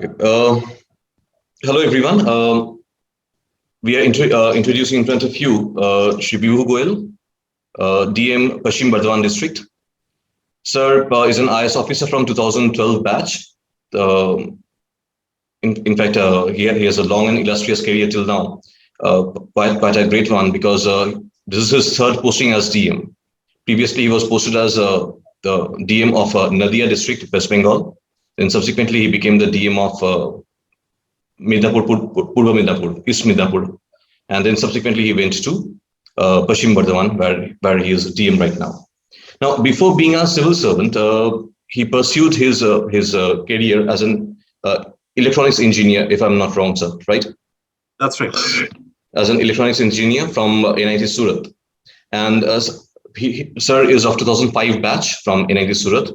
Okay. Hello, everyone. We are introducing in front of you Shri Vibhu Goel, DM West Burdwan District. Sir is an IAS officer from 2012 batch. Uh, in fact, he has a long and illustrious career till now. Quite a great one because this is his third posting as DM. Previously, he was posted as the DM of Nadia District, West Bengal. Then subsequently, he became the DM of Midnapur, Purva Midnapur, East Midnapur. And then subsequently he went to Pashim Bardhaman, where he is DM right now. Now, before being a civil servant, he pursued his career as an electronics engineer, if I'm not wrong, sir, right? That's right. As an electronics engineer from NIT Surat. And sir is of 2005 batch from NIT Surat.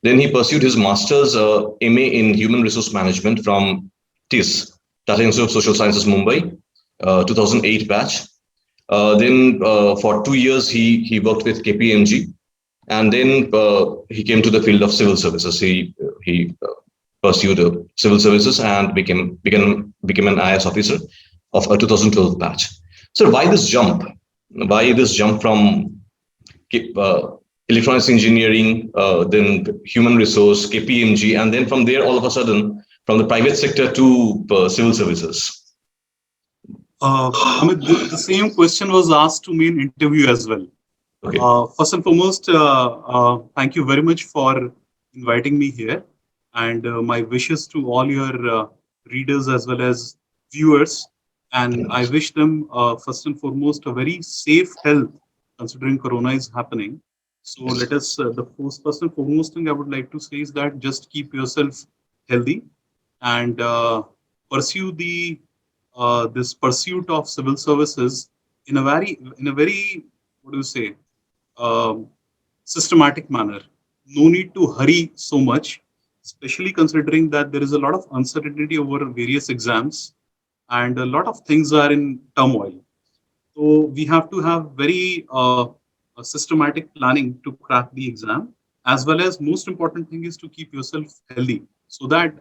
Then he pursued his master's MA in human resource management from TIS, Tata Institute of Social Sciences, Mumbai, 2008 batch. Then for 2 years, he worked with KPMG. And then he came to the field of civil services. He pursued civil services and became an IAS officer of a 2012 batch. So why this jump? Why this jump from electronics engineering, then human resource, KPMG, and then from there, all of a sudden, from the private sector to civil services? Amit, the same question was asked to me in interview as well. Okay. First and foremost, thank you very much for inviting me here, and my wishes to all your readers as well as viewers. And I wish them first and foremost a very safe health, considering Corona is happening. So let us, the first and foremost thing I would like to say is that just keep yourself healthy and pursue this pursuit of civil services in a very what do you say, systematic manner. No need to hurry so much, especially considering that there is a lot of uncertainty over various exams and a lot of things are in turmoil. So we have to have very a systematic planning to crack the exam, as well as most important thing is to keep yourself healthy so that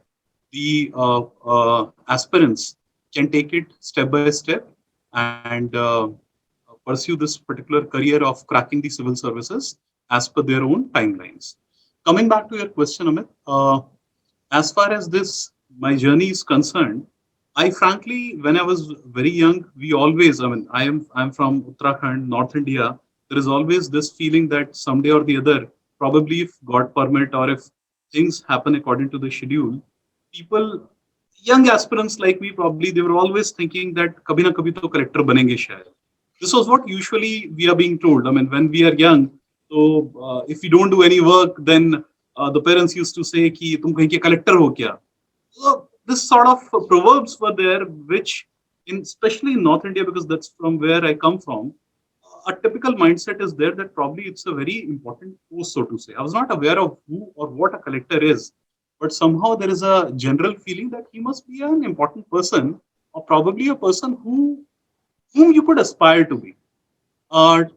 the aspirants can take it step by step and pursue this particular career of cracking the civil services as per their own timelines. Coming back to your question, Amit, as far as my journey is concerned, I frankly, when I was very young, we always, I'm from Uttarakhand, North India. There is always this feeling that someday or the other, probably if God permit or if things happen according to the schedule, people, young aspirants like me, probably they were always thinking that kabhi na kabhi to collector banenge shayad. This was what usually we are being told. I mean, when we are young, so if you don't do any work, then the parents used to say ki tum kahin ke collector ho kya. So this sort of proverbs were there, which especially in North India, because that's from where I come from, a typical mindset is there that probably it's a very important post, so to say. I was not aware of who or what a collector is, but somehow there is a general feeling that he must be an important person or probably a person whom you could aspire to be. I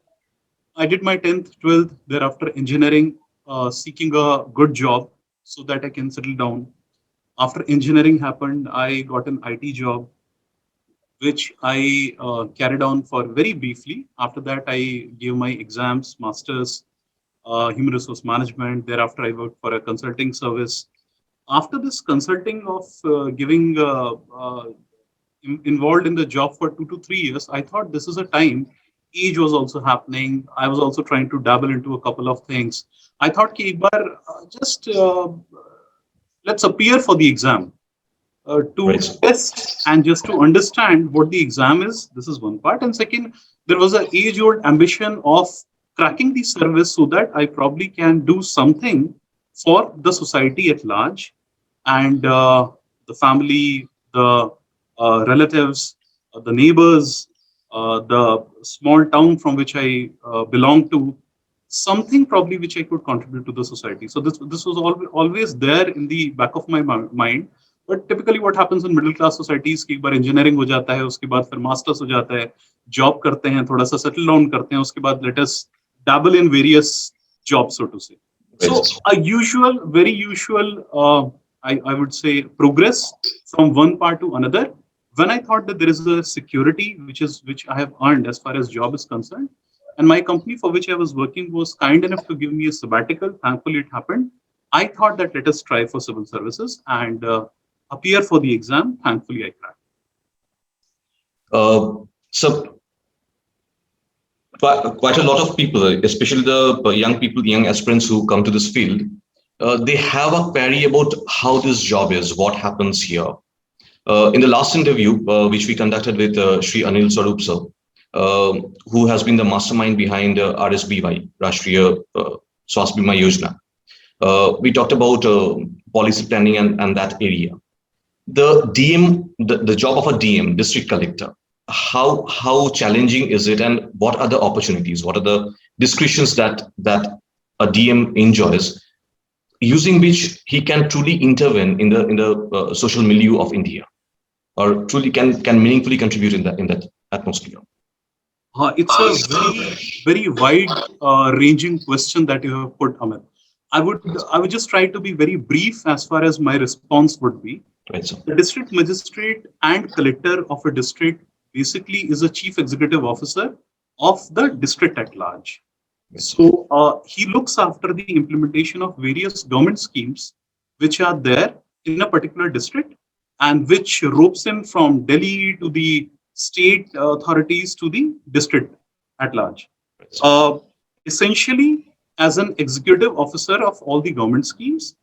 did my 10th, 12th, thereafter engineering, seeking a good job so that I can settle down. After engineering happened, I got an IT job, which I carried on for very briefly. After that, I gave my exams, masters, human resource management. Thereafter, I worked for a consulting service. After this consulting of giving involved in the job for 2 to 3 years, I thought this is a time. Age was also happening. I was also trying to dabble into a couple of things. I thought, ki ek baar, just let's appear for the exam. To Right. test and just to understand what the exam is. This is one part. And second, there was an age-old ambition of cracking the service so that I probably can do something for the society at large and the family, the relatives, the neighbors, the small town from which I belong to, something probably which I could contribute to the society. So this was always there in the back of my mind. But typically what happens in middle class societies कि एक बार engineering हो जाता है, उसके बाद फिर masters हो जाता है, job करते हैं, थोड़ा सा settle down करते हैं, उसके बाद let us dabble in various jobs, so to say. So a very usual I would say, progress from one part to another. When I thought that there is a security which I have earned as far as job is concerned, and my company for which I was working was kind enough to give me a sabbatical. Thankfully, it happened. I thought that let us try for civil services and appear for the exam. Thankfully, I cracked. So quite a lot of people, especially the young people, young aspirants who come to this field, they have a query about how this job is, what happens here. In the last interview, which we conducted with Shri Anil Swarup sir, who has been the mastermind behind RSBY, Rashtriya Swasthya Bima Yojana, we talked about policy planning and that area. The DM, the job of a DM, district collector, how challenging is it, and what are the opportunities? What are the discretions that a DM enjoys, using which he can truly intervene in the social milieu of India, or truly can meaningfully contribute in that atmosphere? It's a very wide ranging question that you have put, Amit. I would just try to be very brief as far as my response would be. Right, sir. The district magistrate and collector of a district basically is a chief executive officer of the district at large. So he looks after the implementation of various government schemes which are there in a particular district, and which ropes in from Delhi to the state authorities to the district at large. Uh, Essentially, as an executive officer of all the government schemes,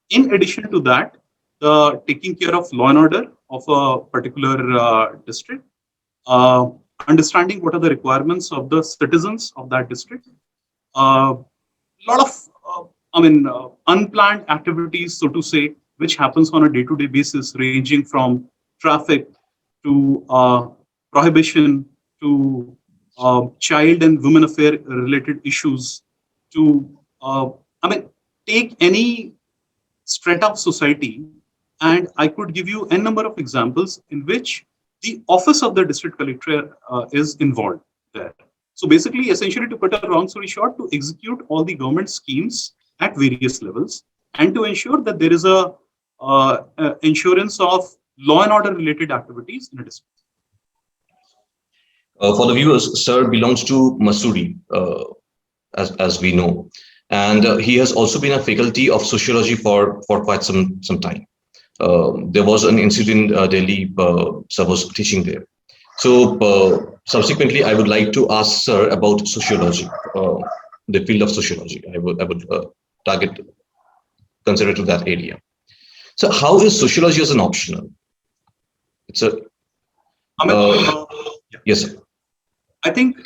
in addition to that, the taking care of law and order of a particular district, uh, understanding what are the requirements of the citizens of that district, a lot of unplanned activities, so to say, which happens on a day-to-day basis, ranging from traffic to prohibition to child and women affair related issues to take any strata of society, and I could give you a number of examples in which the office of the district collector is involved there. So basically, essentially, to cut a long story short, to execute all the government schemes at various levels, and to ensure that there is a insurance of law and order related activities in a district. For the viewers, sir belongs to Masuri, as we know, and he has also been a faculty of sociology for quite some time. There was an incident in Delhi, sir was teaching there. So subsequently, I would like to ask sir about sociology, the field of sociology. I would target consider to that area. So how is sociology as an optional? It's a yes, sir. I think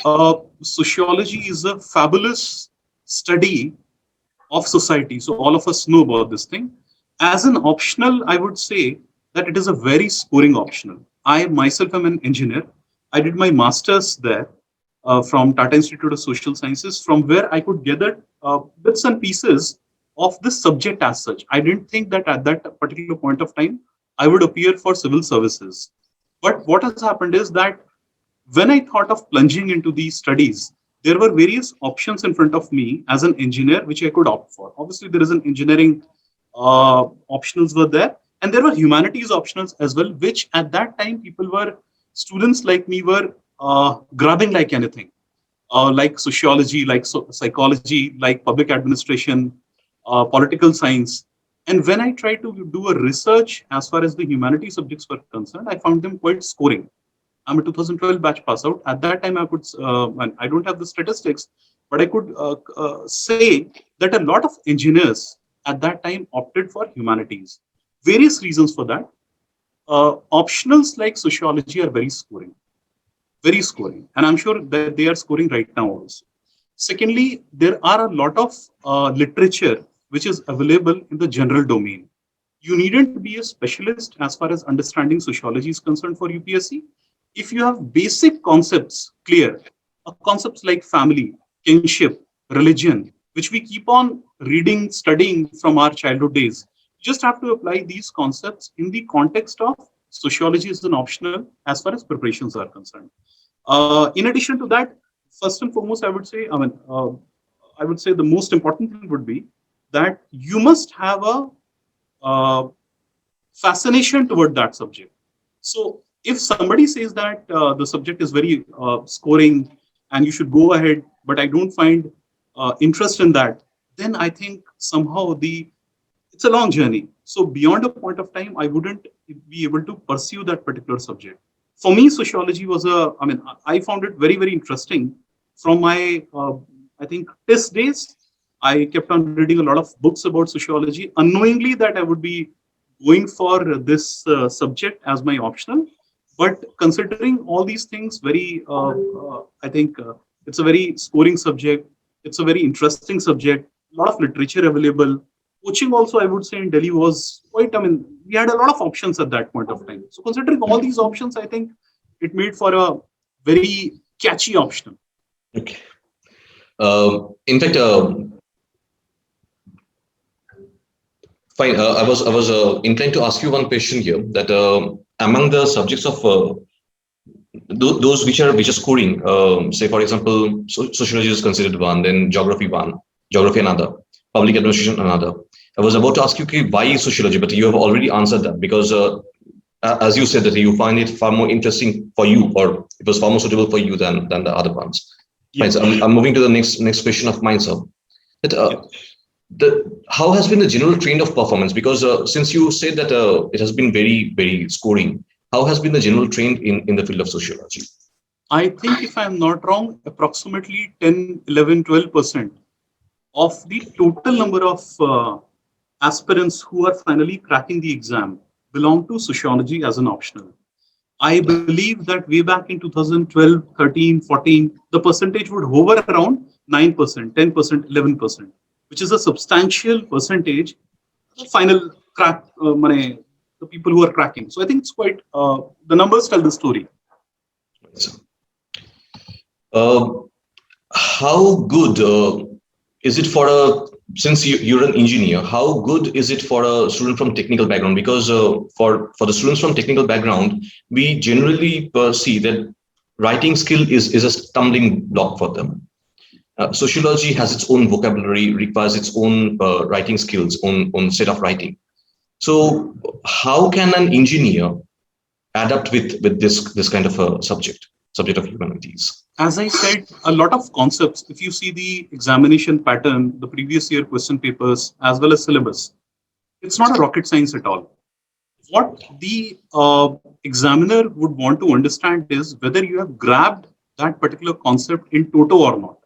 sociology is a fabulous study of society. So all of us know about this thing. As an optional, I would say that it is a very scoring optional. I myself am an engineer. I did my master's there from Tata Institute of Social Sciences, from where I could gather bits and pieces of this subject as such. I didn't think that at that particular point of time, I would appear for civil services. But what has happened is that when I thought of plunging into these studies, there were various options in front of me as an engineer, which I could opt for. Obviously, there is an engineering optionals were there, and there were humanities optionals as well, which at that time students like me were grabbing like anything, like sociology, like psychology, like public administration, political science. And when I tried to do a research as far as the humanities subjects were concerned, I found them quite scoring. I'm a 2012 batch pass out. At that time, and I don't have the statistics, but I could say that a lot of engineers at that time opted for humanities. Various reasons for that. Optionals like sociology are very scoring. And I'm sure that they are scoring right now also. Secondly, there are a lot of literature which is available in the general domain. You needn't be a specialist as far as understanding sociology is concerned for UPSC. If you have basic concepts clear, concepts like family, kinship, religion, which we keep on reading, studying from our childhood days, you just have to apply these concepts in the context of sociology as an optional as far as preparations are concerned. In addition to that, first and foremost, I would say the most important thing would be that you must have a fascination toward that subject. So if somebody says that the subject is very scoring and you should go ahead, but I don't find interest in that, then I think somehow it's a long journey. So beyond a point of time, I wouldn't be able to pursue that particular subject. For me, sociology was I found it very, very interesting from my, I think, test days. I kept on reading a lot of books about sociology, unknowingly that I would be going for this subject as my optional. But considering all these things, I think it's a very scoring subject. It's a very interesting subject. A lot of literature available. Coaching also, I would say, in Delhi was quite, we had a lot of options at that point of time. So considering all these options, I think it made for a very catchy option. Okay. In fact, fine. I was inclined to ask you one question here. That among the subjects of those which are scoring, say for example, sociology is considered one, then geography another, public administration another. I was about to ask you, okay, why sociology, but you have already answered that because, as you said, that you find it far more interesting for you, or it was far more suitable for you than the other ones. Yeah. Fine, so I'm moving to the next question of mine, sir. How has been the general trend of performance? Because since you said that it has been very, very scoring, how has been the general trend in the field of sociology? I think if I'm not wrong, approximately 10, 11, 12% of the total number of aspirants who are finally cracking the exam belong to sociology as an optional. I believe that way back in 2012, 13, 14, the percentage would hover around 9%, 10%, 11%, which is a substantial percentage. The final crack, the people who are cracking. So I think it's quite, the numbers tell the story. How good is it for since you're an engineer, how good is it for a student from technical background? Because for the students from technical background, we generally see that writing skill is a stumbling block for them. Sociology has its own vocabulary, requires its own writing skills, own set of writing. So how can an engineer adapt with this kind of a subject of humanities? As I said, a lot of concepts, if you see the examination pattern, the previous year question papers, as well as syllabus, it's not a rocket science at all. What the examiner would want to understand is whether you have grabbed that particular concept in toto or not.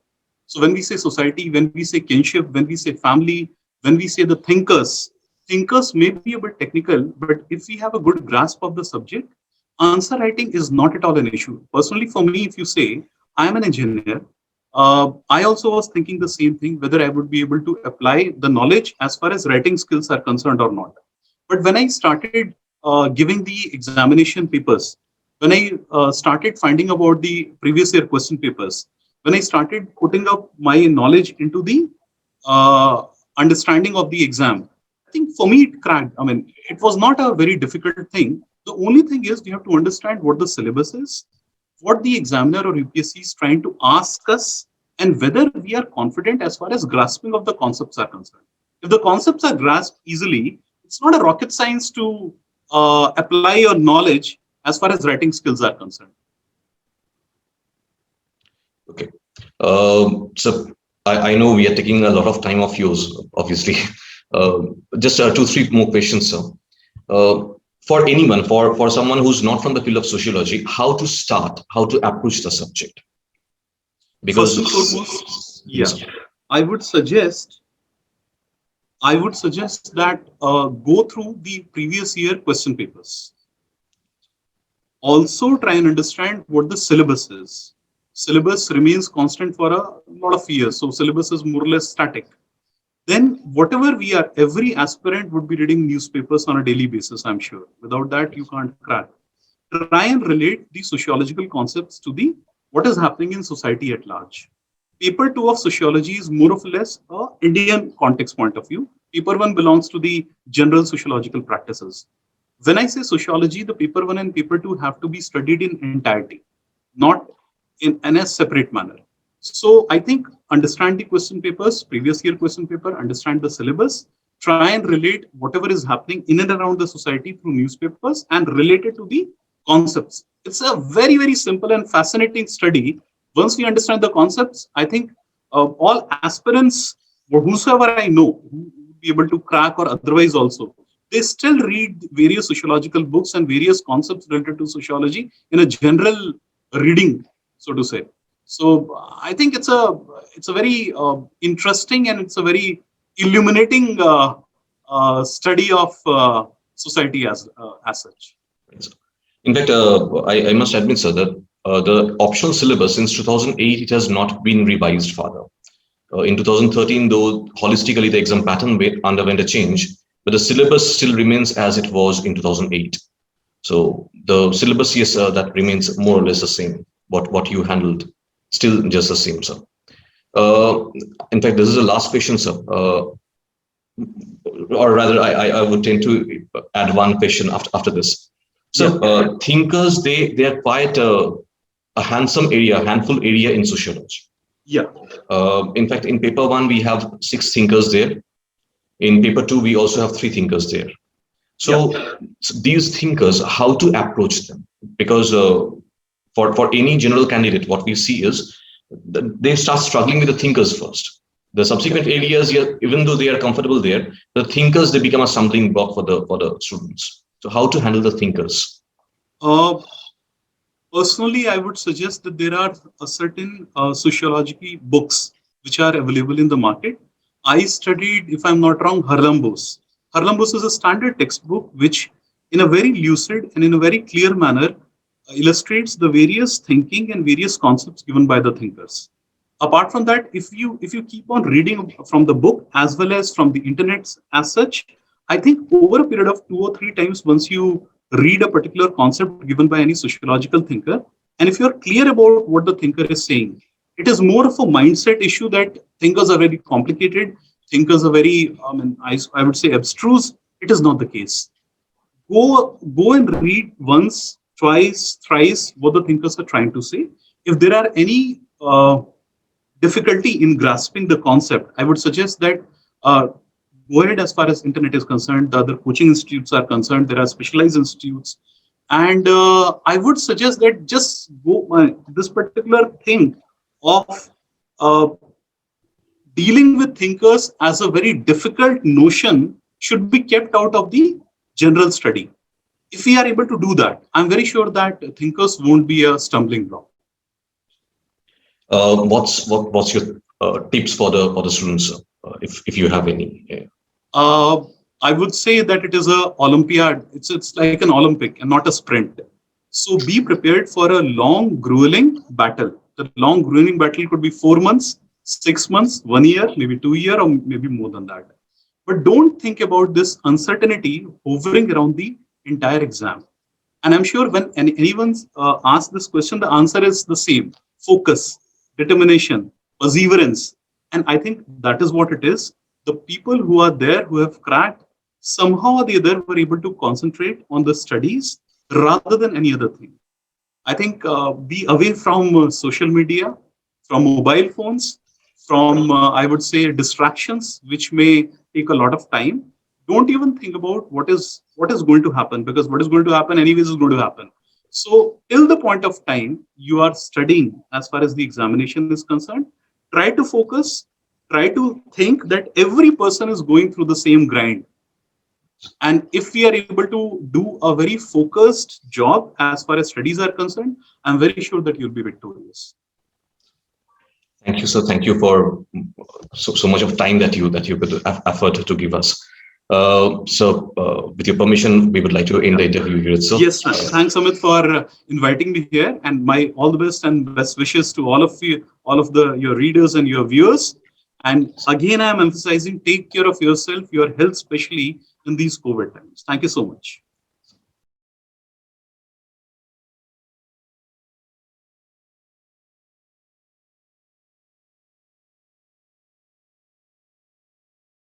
So when we say society, when we say kinship, when we say family, when we say the thinkers may be a bit technical, but if we have a good grasp of the subject, answer writing is not at all an issue. Personally, for me, if you say, I am an engineer, I also was thinking the same thing, whether I would be able to apply the knowledge as far as writing skills are concerned or not. But when I started giving the examination papers, when I started finding about the previous year question papers, when I started putting up my knowledge into the understanding of the exam, I think for me it cracked. It was not a very difficult thing. The only thing is we have to understand what the syllabus is, what the examiner or UPSC is trying to ask us, and whether we are confident as far as grasping of the concepts are concerned. If the concepts are grasped easily, it's not a rocket science to apply your knowledge as far as writing skills are concerned. Okay. So I know we are taking a lot of time of yours, obviously. Just 2-3 more questions, sir. For anyone, for someone who's not from the field of sociology, how to start, how to approach the subject? Because first and foremost, I would suggest that go through the previous year question papers. Also try and understand what the syllabus is. Syllabus remains constant for a lot of years, so syllabus is more or less static. Then whatever every aspirant would be reading newspapers on a daily basis, I'm sure. Without that, you can't crack. Try and relate the sociological concepts to what is happening in society at large. Paper 2 of sociology is more or less a Indian context point of view. Paper 1 belongs to the general sociological practices. When I say sociology, the paper 1 and paper 2 have to be studied in entirety, not in a separate manner. So I think understand the question papers, previous year question paper, understand the syllabus, try and relate whatever is happening in and around the society through newspapers and relate it to the concepts. It's a very, very simple and fascinating study. Once we understand the concepts, I think all aspirants, or whosoever I know, who would be able to crack or otherwise also, they still read various sociological books and various concepts related to sociology in a general reading, so to say. So I think it's a very interesting and it's a very illuminating study of society as such. In fact, I must admit, sir, that the optional syllabus since 2008, it has not been revised further. In 2013, though, holistically, the exam pattern underwent a change, but the syllabus still remains as it was in 2008. So the syllabus, yes, that remains more or less the same. What you handled, still just the same, sir. In fact, this is the last question, sir. Or rather, I would tend to add one question after this. So thinkers, they are quite a handful area in sociology. Yeah. In fact, in paper 1, we have 6 thinkers there. In paper 2, we also have 3 thinkers there. So these thinkers, how to approach them? Because for any general candidate, what we see is they start struggling with the thinkers first. The subsequent areas, even though they are comfortable there, the thinkers, they become a stumbling block for the students. So how to handle the thinkers? Personally, I would suggest that there are a certain sociology books which are available in the market. I studied, if I'm not wrong, Harlan Bose. Harlan Bose is a standard textbook which, in a very lucid and in a very clear manner, illustrates the various thinking and various concepts given by the thinkers. Apart from that, if you keep on reading from the book as well as from the internet as such, I think over a period of 2 or 3 times, once you read a particular concept given by any sociological thinker, and if you're clear about what the thinker is saying, it is more of a mindset issue that thinkers are very complicated, thinkers are very, I would say abstruse. It is not the case. Go and read once, twice, thrice what the thinkers are trying to say. If there are any difficulty in grasping the concept, I would suggest that go ahead as far as internet is concerned. The other coaching institutes are concerned. There are specialized institutes. And I would suggest that just go this particular thing of dealing with thinkers as a very difficult notion should be kept out of the general study. If we are able to do that, I'm very sure that thinkers won't be a stumbling block. What's your tips for the students, if you have any? I would say that it is a Olympiad. It's like an Olympic and not a sprint. So be prepared for a long, grueling battle. The long, grueling battle could be 4 months, 6 months, 1 year, maybe 2 years, or maybe more than that. But don't think about this uncertainty hovering around the entire exam. And I'm sure when anyone's asked this question, the answer is the same: focus, determination, perseverance. And I think that is what it is. The people who are there, who have cracked, somehow or the other were able to concentrate on the studies rather than any other thing. I think be away from social media, from mobile phones, from, I would say, distractions, which may take a lot of time. Don't even think about what is going to happen, because what is going to happen anyways is going to happen. So till the point of time you are studying, as far as the examination is concerned, try to focus, try to think that every person is going through the same grind. And if we are able to do a very focused job as far as studies are concerned, I'm very sure that you'll be victorious. Thank you, sir. Thank you for so much of time that you put effort to give us. With your permission, we would like to end the interview here. So yes, thanks, Amit, for inviting me here, and my all the best and best wishes to all of you, your readers and your viewers. And again, I'm emphasizing, take care of yourself, your health, especially in these COVID times. Thank you so much.